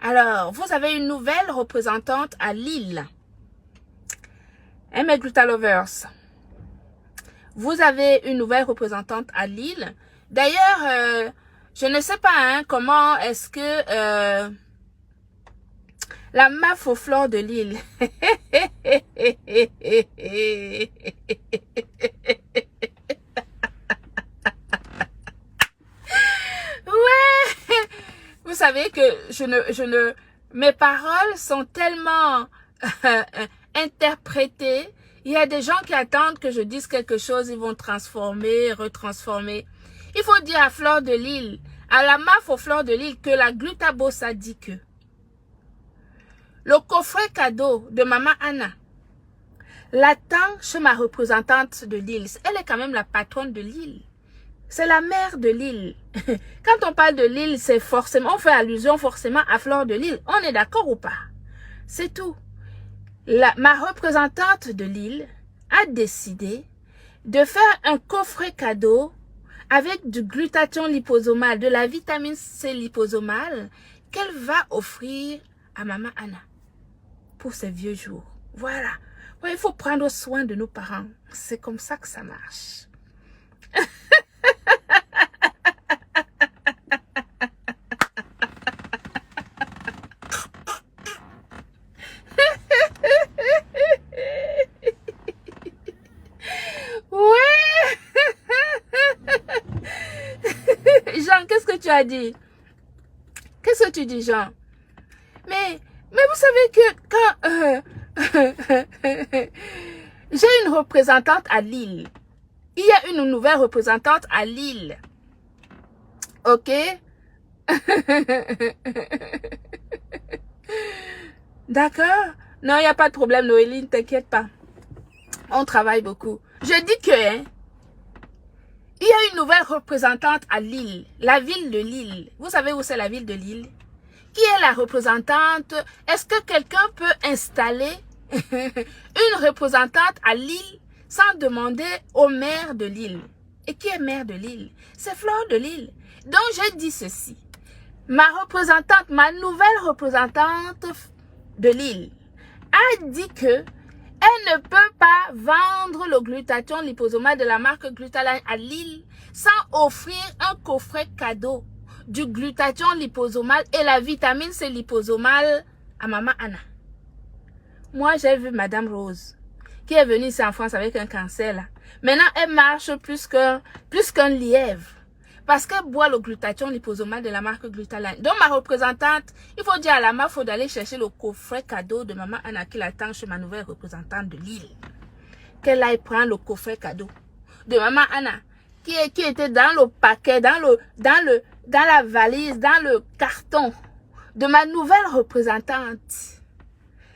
Alors, vous avez une nouvelle représentante à Lille. Hein, mes Glutalovers? Vous avez une nouvelle représentante à Lille. D'ailleurs, je ne sais pas hein, comment est-ce que la MAF aux fleurs de Lille. Ouais, vous savez que mes paroles sont tellement interprétées. Il y a des gens qui attendent que je dise quelque chose, ils vont transformer, retransformer. Il faut dire à Fleur de Lille, à la MAF aux fleurs de Lille, que la Glutabos a dit que le coffret cadeau de Maman Anna l'attend chez ma représentante de Lille. Elle est quand même la patronne de Lille. C'est la mère de Lille. Quand on parle de Lille, c'est forcément, on fait allusion forcément à Fleur de Lille. On est d'accord ou pas? C'est tout. Ma représentante de Lille a décidé de faire un coffret cadeau avec du glutathion liposomal, de la vitamine C liposomale qu'elle va offrir à Maman Anna pour ses vieux jours. Voilà. Ouais, il faut prendre soin de nos parents. C'est comme ça que ça marche. Ouais. Jean, qu'est-ce que tu as dit? Qu'est-ce que tu dis, Jean? Mais vous savez que quand j'ai une représentante à Lille, il y a une nouvelle représentante à Lille. Ok? D'accord? Non, il n'y a pas de problème, Noélie, ne t'inquiète pas. On travaille beaucoup. Je dis que, hein, il y a une nouvelle représentante à Lille, la ville de Lille. Vous savez où c'est la ville de Lille? Qui est la représentante? Est-ce que quelqu'un peut installer une représentante à Lille sans demander au maire de Lille? Et qui est maire de Lille? C'est Fleur de Lille. Donc, j'ai dit ceci. Ma représentante, ma nouvelle représentante de Lille a dit que elle ne peut pas vendre le glutathion liposomal de la marque Glutaline à Lille sans offrir un coffret cadeau du glutathion liposomal et la vitamine C liposomale à Maman Anna. Moi, j'ai vu Madame Rose qui est venue ici en France avec un cancer là. Maintenant, elle marche plus qu'un lièvre. Parce qu'elle boit le glutathion liposomal de la marque Glutaline. Donc, ma représentante, il faut dire à la marque, il faut d'aller chercher le coffret cadeau de Maman Anna qui l'attend chez ma nouvelle représentante de Lille. Qu'elle aille prendre le coffret cadeau de Maman Anna qui était dans le paquet, dans la valise, dans le carton de ma nouvelle représentante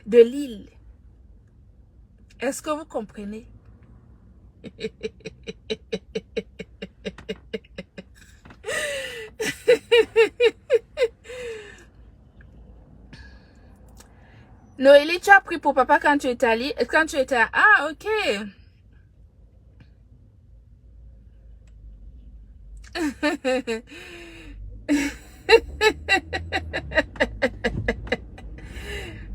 de Lille. Est-ce que vous comprenez? Noélie, tu as pris pour papa quand tu étais allée, quand tu étais à... Ah, ok.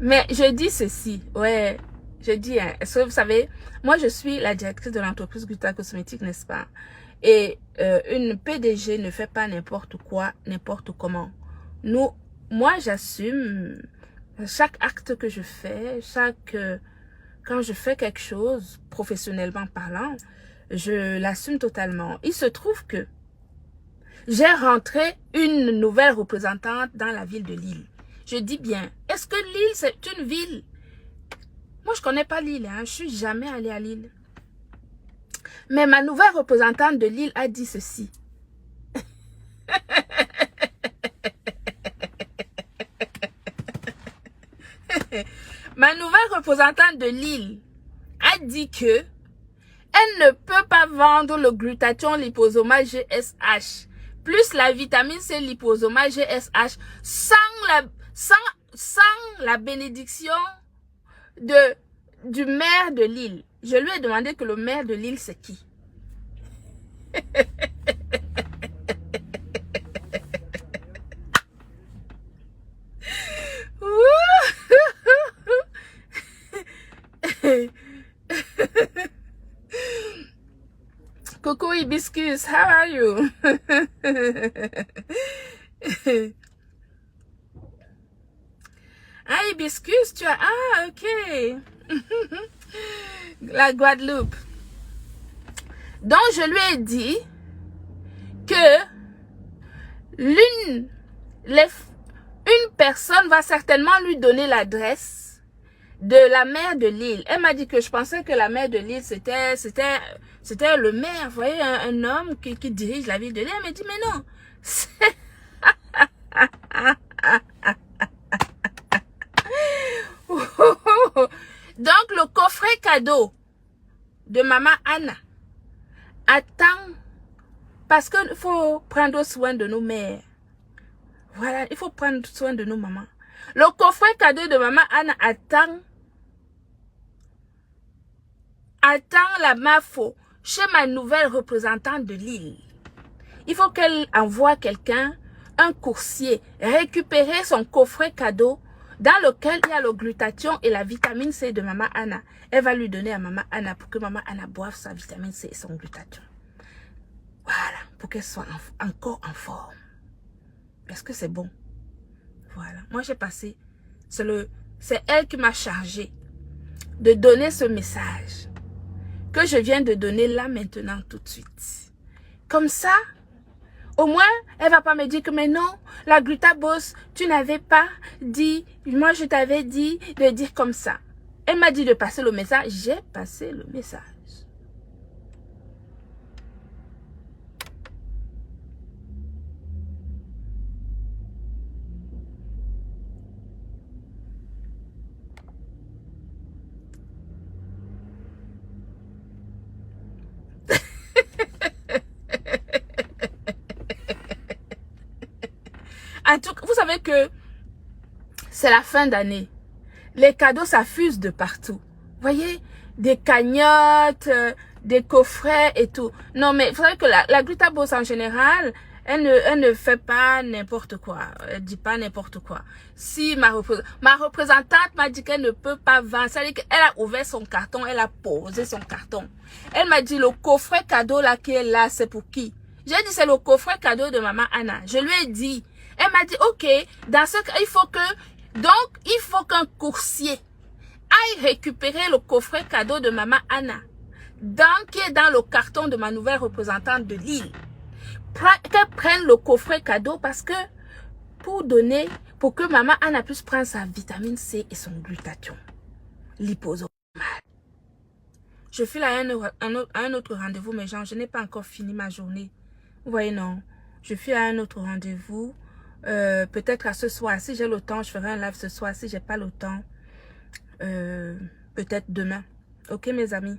Mais je dis ceci, ouais, je dis, hein, est-ce que vous savez, moi je suis la directrice de l'entreprise Gluta Cosmétique, n'est-ce pas? Et une PDG ne fait pas n'importe quoi, n'importe comment. Moi j'assume chaque acte que je fais, quand je fais quelque chose, professionnellement parlant, je l'assume totalement. Il se trouve que j'ai rentré une nouvelle représentante dans la ville de Lille. Je dis bien, est-ce que Lille, c'est une ville? Moi, je ne connais pas Lille, hein. Je ne suis jamais allée à Lille. Mais ma nouvelle représentante de Lille a dit ceci. Ma nouvelle représentante de Lille a dit que elle ne peut pas vendre le glutathion liposomal GSH plus la vitamine C liposomal GSH sans la bénédiction du maire de Lille. Je lui ai demandé que le maire de Lille, c'est qui? Coucou Hibiscus, how are you? Ah, Hibiscus, tu as... Ah, ok. La Guadeloupe. Donc, je lui ai dit que une personne va certainement lui donner l'adresse de la maire de l'île. Elle m'a dit que je pensais que la maire de l'île, c'était le maire. Vous voyez, un homme qui dirige la ville de l'île. Elle m'a dit, mais non. Donc, le coffret cadeau de maman Anna attend, parce qu'il faut prendre soin de nos mères. Voilà, il faut prendre soin de nos mamans. Le coffret cadeau de maman Anna attend la MAFO chez ma nouvelle représentante de l'île. Il faut qu'elle envoie quelqu'un, un coursier, récupérer son coffret cadeau dans lequel il y a le glutathion et la vitamine C de maman Anna. Elle va lui donner à maman Anna pour que maman Anna boive sa vitamine C et son glutathion. Voilà, pour qu'elle soit encore en forme. Est-ce que c'est bon? Voilà, moi j'ai passé, c'est elle qui m'a chargé de donner ce message que je viens de donner là maintenant tout de suite. Comme ça, au moins, elle va pas me dire que mais non, la glutabose, tu n'avais pas dit, moi je t'avais dit de dire comme ça. Elle m'a dit de passer le message, j'ai passé le message. En tout cas, vous savez que c'est la fin d'année. Les cadeaux s'affusent de partout. Vous voyez, des cagnottes, des coffrets et tout. Non, mais vous savez que la glutabose en général, elle ne fait pas n'importe quoi. Elle dit pas n'importe quoi. Si ma représentante m'a dit qu'elle ne peut pas vendre, ça veut dire qu'elle a ouvert son carton, elle a posé son carton. Elle m'a dit le coffret cadeau là qui est là, c'est pour qui? J'ai dit c'est le coffret cadeau de maman Anna. Je lui ai dit. Elle m'a dit, ok, dans ce cas, il faut qu'un coursier aille récupérer le coffret cadeau de maman Anna, qui est dans le carton de ma nouvelle représentante de l'île. Qu'elle prenne le coffret cadeau parce que, pour que maman Anna puisse prendre sa vitamine C et son glutathion, liposomale. Je file à un autre rendez-vous, mes gens, je n'ai pas encore fini ma journée. Vous voyez, non, je file à un autre rendez-vous. Peut-être à ce soir, si j'ai le temps, je ferai un live ce soir. Si j'ai pas le temps, peut-être demain. Ok, mes amis,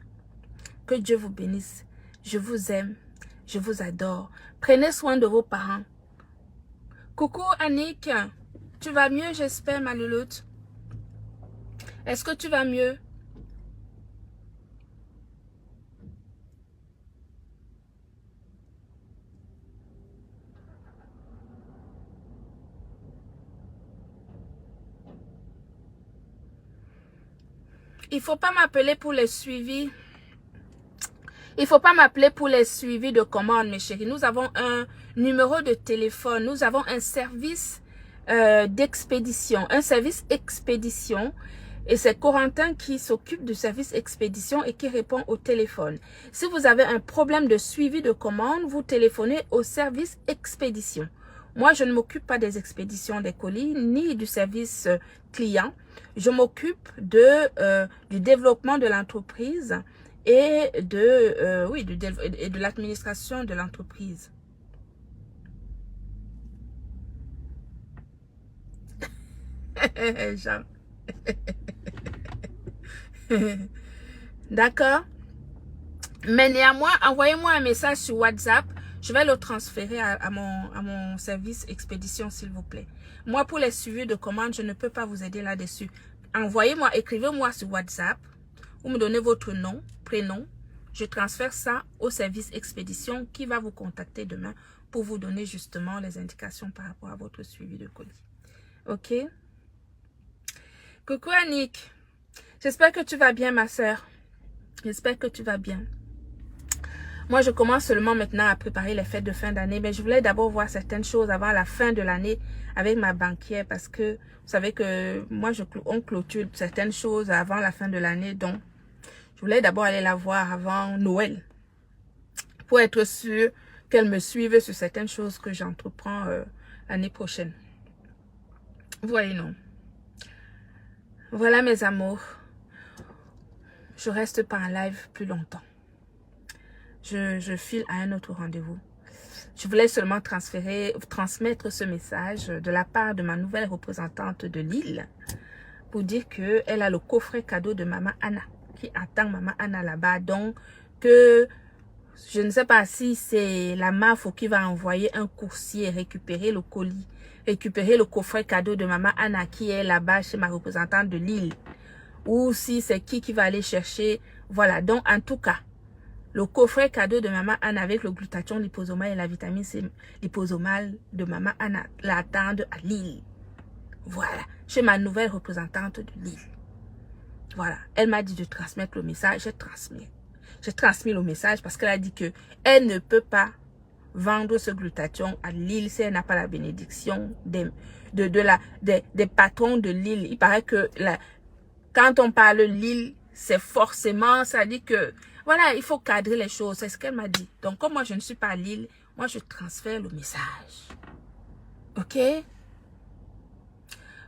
que Dieu vous bénisse. Je vous aime, je vous adore. Prenez soin de vos parents. Coucou Annick, tu vas mieux, j'espère, ma louloute. Est-ce que tu vas mieux? Il ne faut pas m'appeler pour les suivis. Il ne faut pas m'appeler pour les suivis de commandes, mes chéris. Nous avons un numéro de téléphone. Nous avons un service d'expédition. Un service expédition. Et c'est Corentin qui s'occupe du service expédition et qui répond au téléphone. Si vous avez un problème de suivi de commande, vous téléphonez au service expédition. Moi, je ne m'occupe pas des expéditions des colis, ni du service client. Je m'occupe du développement de l'entreprise et de l'administration de l'entreprise. Jean. D'accord. Mais néanmoins, envoyez-moi un message sur WhatsApp. Je vais le transférer à mon service expédition, s'il vous plaît. Moi, pour les suivis de commandes, je ne peux pas vous aider là-dessus. Envoyez-moi, écrivez-moi sur WhatsApp. Vous me donnez votre nom, prénom. Je transfère ça au service expédition qui va vous contacter demain pour vous donner justement les indications par rapport à votre suivi de colis. Ok? Coucou Annick. J'espère que tu vas bien, ma soeur. J'espère que tu vas bien. Moi, je commence seulement maintenant à préparer les fêtes de fin d'année, mais je voulais d'abord voir certaines choses avant la fin de l'année avec ma banquière parce que vous savez que moi, on clôture certaines choses avant la fin de l'année. Donc, je voulais d'abord aller la voir avant Noël pour être sûr qu'elle me suive sur certaines choses que j'entreprends l'année prochaine. Vous voyez, non? Voilà, mes amours. Je reste pas en live plus longtemps. Je file à un autre rendez-vous. Je voulais seulement transmettre ce message de la part de ma nouvelle représentante de Lille pour dire qu'elle a le coffret cadeau de Maman Anna qui attend Maman Anna là-bas. Donc, que je ne sais pas si c'est la MAFO qui va envoyer un coursier récupérer le colis, récupérer le coffret cadeau de Maman Anna qui est là-bas chez ma représentante de Lille. Ou si c'est qui va aller chercher. Voilà, donc en tout cas, le coffret cadeau de Maman Anna avec le glutathion liposomal et la vitamine C liposomale de Maman Anna l'attendent à Lille. Voilà, chez ma nouvelle représentante de Lille. Voilà, elle m'a dit de transmettre le message, j'ai transmis. J'ai transmis le message parce qu'elle a dit que elle ne peut pas vendre ce glutathion à Lille si elle n'a pas la bénédiction des patrons de Lille. Il paraît que quand on parle Lille, c'est forcément, ça dit que, voilà, il faut cadrer les choses. C'est ce qu'elle m'a dit. Donc, comme moi, je ne suis pas à Lille, moi, je transfère le message. OK?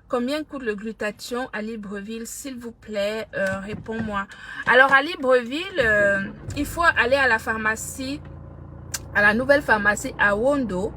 Combien coûte le glutathion à Libreville? S'il vous plaît, réponds-moi. Alors, à Libreville, il faut aller à la pharmacie, à la nouvelle pharmacie à Wondo.